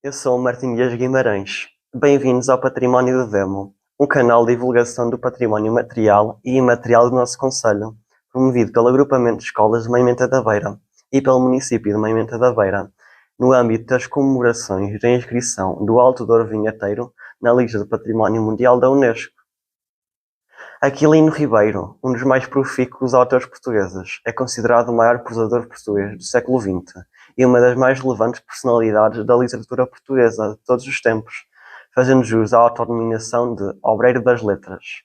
Eu sou o Martim Dias Guimarães. Bem-vindos ao Património do Demo, um canal de divulgação do património material e imaterial do nosso concelho, promovido pelo Agrupamento de Escolas de Moimenta da Beira e pelo município de Moimenta da Beira, no âmbito das comemorações da inscrição do Alto Douro Vinheteiro na lista do Património Mundial da Unesco. Aquilino Ribeiro, um dos mais profícuos autores portugueses, é considerado o maior prosador português do século XX e uma das mais relevantes personalidades da literatura portuguesa de todos os tempos, fazendo jus à autodenominação de Obreiro das Letras.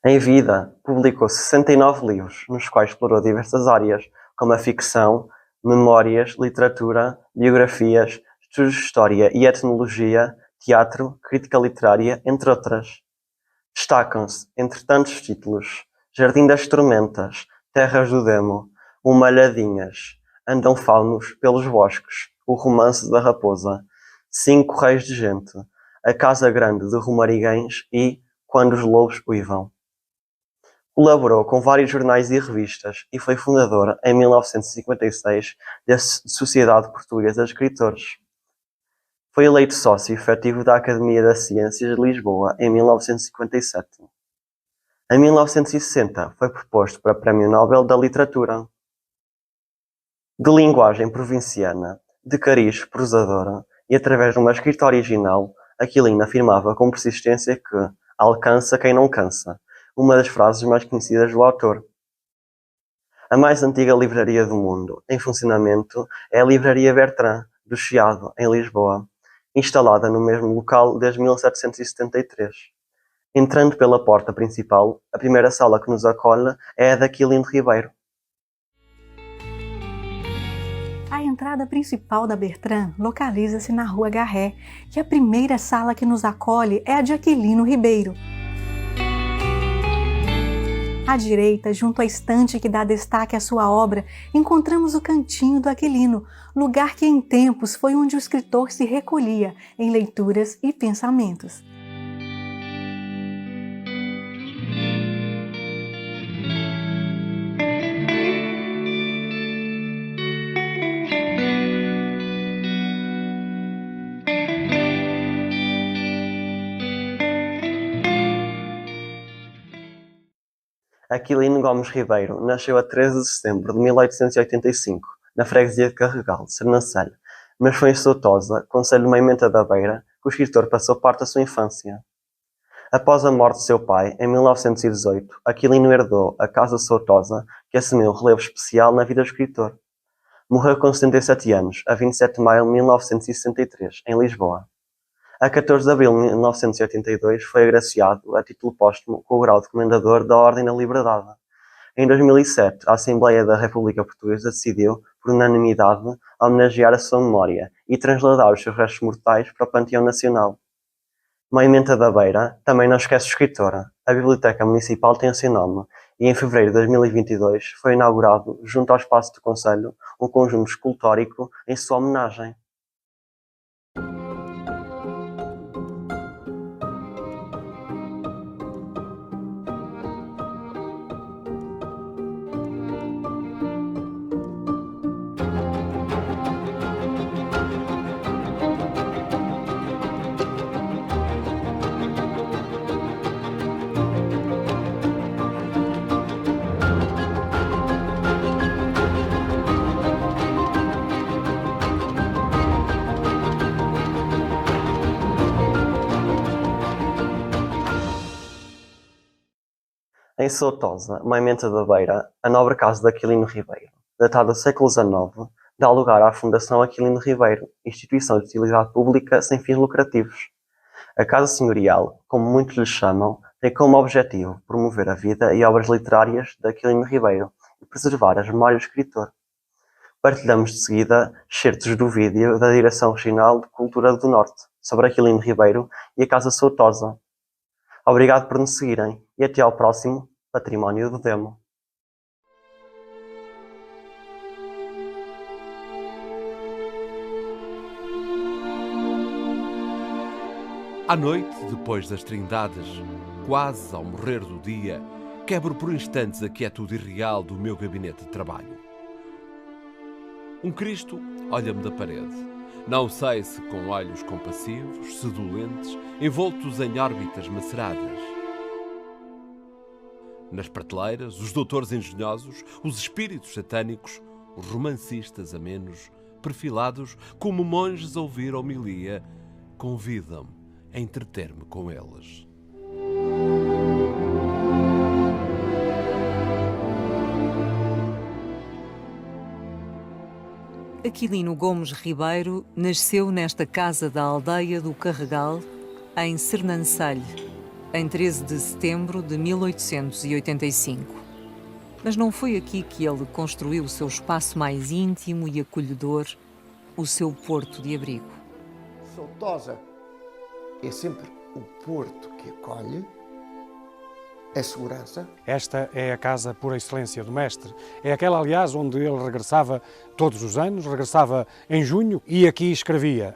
Em vida, publicou 69 livros, nos quais explorou diversas áreas, como a ficção, memórias, literatura, biografias, estudos de história e etnologia, teatro, crítica literária, entre outras. Destacam-se, entre tantos títulos, Jardim das Tormentas, Terras do Demo, O Malhadinhas, Andam Faunos pelos Bosques, O Romance da Raposa, Cinco Reis de Gente, A Casa Grande de Romariguens e Quando os Lobos Uivam. Colaborou com vários jornais e revistas e foi fundador, em 1956, da Sociedade Portuguesa de Escritores. Foi eleito sócio efetivo da Academia das Ciências de Lisboa em 1957. Em 1960 foi proposto para Prémio Nobel da Literatura. De linguagem provinciana, de cariz prosadora e através de uma escrita original, Aquilino afirmava com persistência que alcança quem não cansa, uma das frases mais conhecidas do autor. A mais antiga livraria do mundo, em funcionamento, é a Livraria Bertrand, do Chiado, em Lisboa, instalada no mesmo local desde 1773. Entrando pela porta principal, a primeira sala que nos acolhe é a de Aquilino Ribeiro. A entrada principal da Bertrand localiza-se na Rua Garré, e a primeira sala que nos acolhe é a de Aquilino Ribeiro. À direita, junto à estante que dá destaque à sua obra, encontramos o Cantinho do Aquilino, lugar que em tempos foi onde o escritor se recolhia em leituras e pensamentos. Aquilino Gomes Ribeiro nasceu a 13 de setembro de 1885, na freguesia de Carregal, Sernancelho, mas foi em Soutosa, concelho de Moimenta da Beira, que o escritor passou parte da sua infância. Após a morte de seu pai, em 1918, Aquilino herdou a Casa Soutosa, que assumiu um relevo especial na vida do escritor. Morreu com 77 anos, a 27 de maio de 1963, em Lisboa. A 14 de abril de 1982 foi agraciado, a título póstumo, com o grau de Comendador da Ordem da Liberdade. Em 2007, a Assembleia da República Portuguesa decidiu, por unanimidade, homenagear a sua memória e trasladar os seus restos mortais para o Panteão Nacional. Moimenta da Beira também não esquece escritora. A Biblioteca Municipal tem o seu nome e em fevereiro de 2022 foi inaugurado, junto ao espaço do Concelho, um conjunto escultórico em sua homenagem. Em Soutosa, Moimenta da Beira, a nobre casa de Aquilino Ribeiro, datada do século XIX, dá lugar à Fundação Aquilino Ribeiro, instituição de utilidade pública sem fins lucrativos. A Casa Senhorial, como muitos lhe chamam, tem como objetivo promover a vida e obras literárias de Aquilino Ribeiro e preservar as memórias do escritor. Partilhamos de seguida excertos do vídeo da Direção Regional de Cultura do Norte sobre Aquilino Ribeiro e a Casa Soutosa. Obrigado por nos seguirem e até ao próximo Património do Demo. À noite, depois das Trindades, quase ao morrer do dia, quebro por instantes a quietude irreal do meu gabinete de trabalho. Um Cristo olha-me da parede, Não sei se com olhos compassivos, sedulentes, envoltos em órbitas maceradas. Nas prateleiras, os doutores engenhosos, os espíritos satânicos, os romancistas amenos, perfilados como monges a ouvir homilia, convidam-me a entreter-me com eles. Aquilino Gomes Ribeiro nasceu nesta casa da aldeia do Carregal, em Sernancelho, em 13 de setembro de 1885. Mas não foi aqui que ele construiu o seu espaço mais íntimo e acolhedor, o seu porto de abrigo. Soutosa é sempre o porto que acolhe, a segurança. Esta é a casa por excelência do mestre. É aquela, aliás, onde ele regressava todos os anos, regressava em junho e aqui escrevia.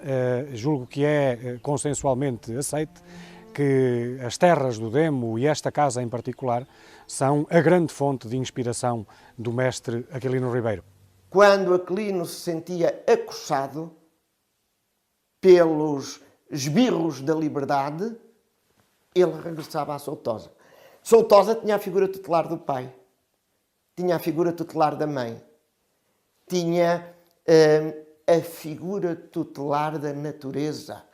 Julgo que é consensualmente aceite que as terras do Demo e esta casa em particular são a grande fonte de inspiração do mestre Aquilino Ribeiro. Quando Aquilino se sentia acossado pelos esbirros da liberdade, ele regressava a Soutosa. Soutosa tinha a figura tutelar do pai, tinha a figura tutelar da mãe, tinha a figura tutelar da natureza,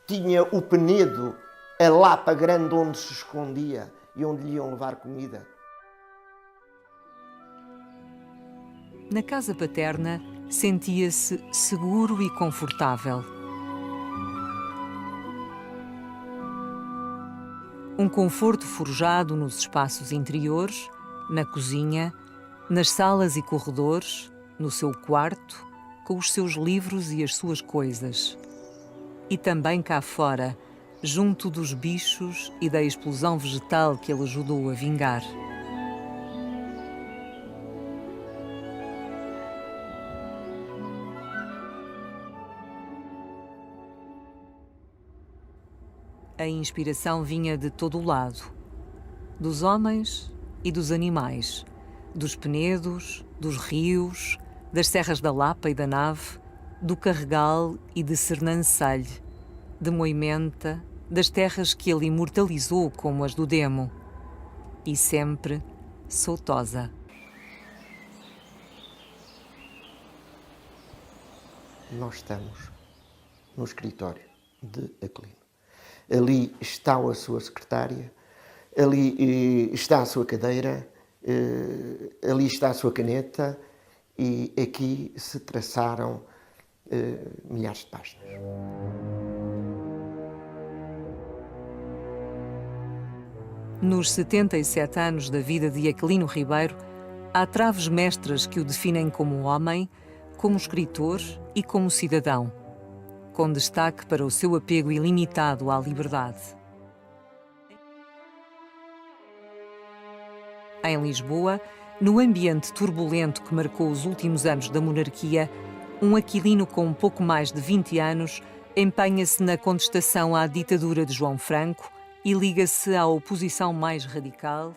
tinha o Penedo, a lapa grande onde se escondia e onde lhe iam levar comida. Na casa paterna, sentia-se seguro e confortável. Um conforto forjado nos espaços interiores, na cozinha, nas salas e corredores, no seu quarto, com os seus livros e as suas coisas. E também cá fora, junto dos bichos e da explosão vegetal que ele ajudou a vingar. A inspiração vinha de todo o lado, dos homens e dos animais, dos penedos, dos rios, das serras da Lapa e da Nave, do Carregal e de Sernancelho, de Moimenta, das terras que ele imortalizou como as do Demo, e sempre Soutosa. Nós estamos no escritório de Aquilino. Ali está a sua secretária, ali está a sua cadeira, ali está a sua caneta e aqui se traçaram milhares de páginas. Nos 77 anos da vida de Aquilino Ribeiro, há traves mestras que o definem como homem, como escritor e como cidadão, com destaque para o seu apego ilimitado à liberdade. Em Lisboa, no ambiente turbulento que marcou os últimos anos da monarquia, um Aquilino com pouco mais de 20 anos empenha-se na contestação à ditadura de João Franco e liga-se à oposição mais radical.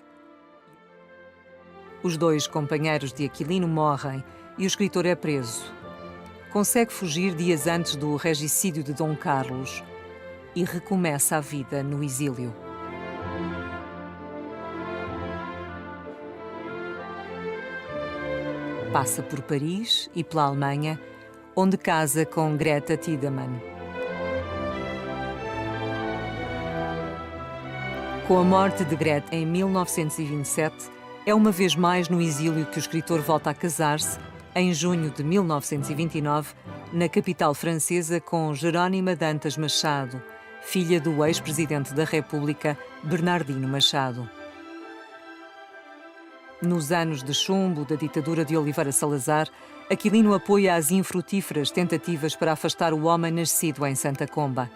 Os dois companheiros de Aquilino morrem e o escritor é preso. Consegue fugir dias antes do regicídio de Dom Carlos e recomeça a vida no exílio. Passa por Paris e pela Alemanha, onde casa com Greta Tiedemann. Com a morte de Greta em 1927, é uma vez mais no exílio que o escritor volta a casar-se, em junho de 1929, na capital francesa com Jerónima Dantas Machado, filha do ex-presidente da República, Bernardino Machado. Nos anos de chumbo da ditadura de Oliveira Salazar, Aquilino apoia as infrutíferas tentativas para afastar o homem nascido em Santa Comba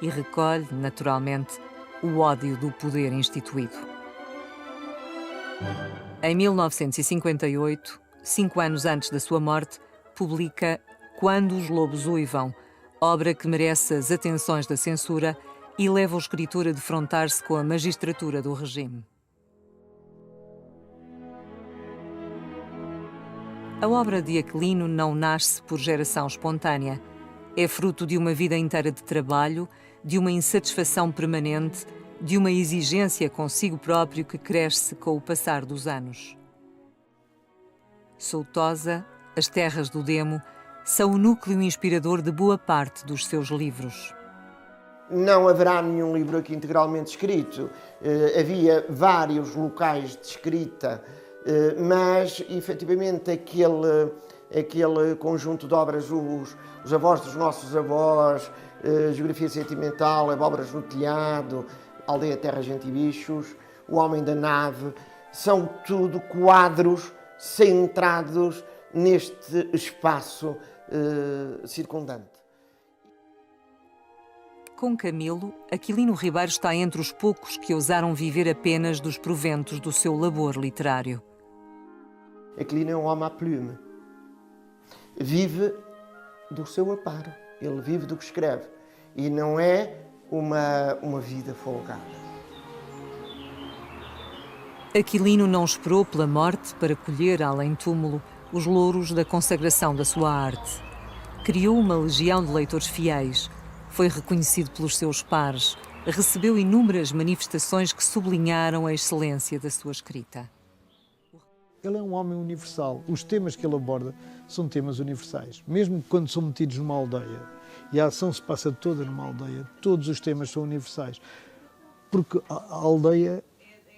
e recolhe, naturalmente, o ódio do poder instituído. Em 1958, 5 anos antes da sua morte, publica Quando os Lobos Uivam, obra que merece as atenções da censura e leva o escritor a defrontar-se com a magistratura do regime. A obra de Aquilino não nasce por geração espontânea, É fruto de uma vida inteira de trabalho, de uma insatisfação permanente, de uma exigência consigo próprio que cresce com o passar dos anos. Soutosa, As Terras do Demo, são o núcleo inspirador de boa parte dos seus livros. Não haverá nenhum livro aqui integralmente escrito. Havia vários locais de escrita, mas efetivamente aquele conjunto de obras, os avós dos nossos avós, Geografia Sentimental, Abóboras no Telhado, Aldeia, Terra, Gente e Bichos, O Homem da Nave, são tudo quadros centrados neste espaço circundante. Com Camilo, Aquilino Ribeiro está entre os poucos que ousaram viver apenas dos proventos do seu labor literário. Aquilino é um homem à plume. Vive do seu aparo. Ele vive do que escreve. E não é uma vida folgada. Aquilino não esperou pela morte para colher, além túmulo, os louros da consagração da sua arte. Criou uma legião de leitores fiéis. Foi reconhecido pelos seus pares, recebeu inúmeras manifestações que sublinharam a excelência da sua escrita. Ele é um homem universal. Os temas que ele aborda são temas universais. Mesmo quando são metidos numa aldeia, e a ação se passa toda numa aldeia, todos os temas são universais. Porque a aldeia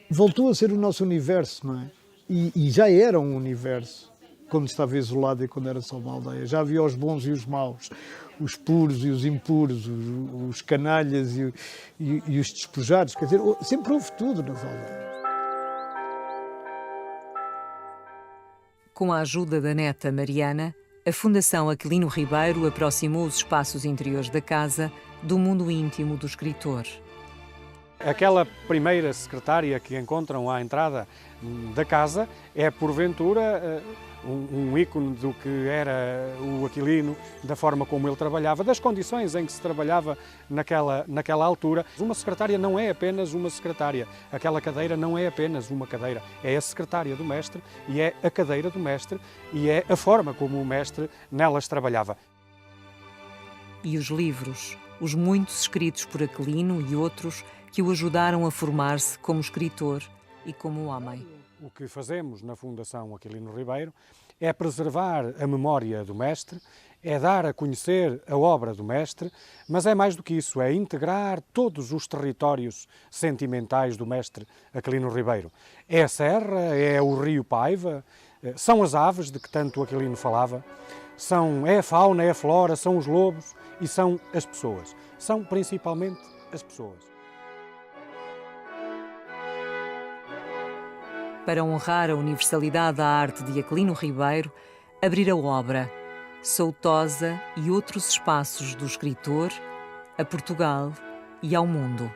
voltou a ser o nosso universo, não é? E já era um universo quando estava isolado e quando era só uma aldeia. Já havia os bons e os maus, os puros e os impuros, os canalhas e os despojados. Quer dizer, sempre houve tudo nas aldeias. Com a ajuda da neta Mariana, a Fundação Aquilino Ribeiro aproximou os espaços interiores da casa do mundo íntimo do escritor. Aquela primeira secretária que encontram à entrada da casa é, porventura, um ícone do que era o Aquilino, da forma como ele trabalhava, das condições em que se trabalhava naquela altura. Uma secretária não é apenas uma secretária, aquela cadeira não é apenas uma cadeira, é a secretária do mestre e é a cadeira do mestre e é a forma como o mestre nelas trabalhava. E os livros, os muitos escritos por Aquilino e outros que o ajudaram a formar-se como escritor e como homem. O que fazemos na Fundação Aquilino Ribeiro é preservar a memória do mestre, é dar a conhecer a obra do mestre, mas é mais do que isso, é integrar todos os territórios sentimentais do mestre Aquilino Ribeiro. É a serra, é o rio Paiva, são as aves de que tanto Aquilino falava, é a fauna, é a flora, são os lobos e são as pessoas. São principalmente as pessoas. Para honrar a universalidade da arte de Aquilino Ribeiro, abrir a obra Soutosa e outros espaços do escritor a Portugal e ao mundo.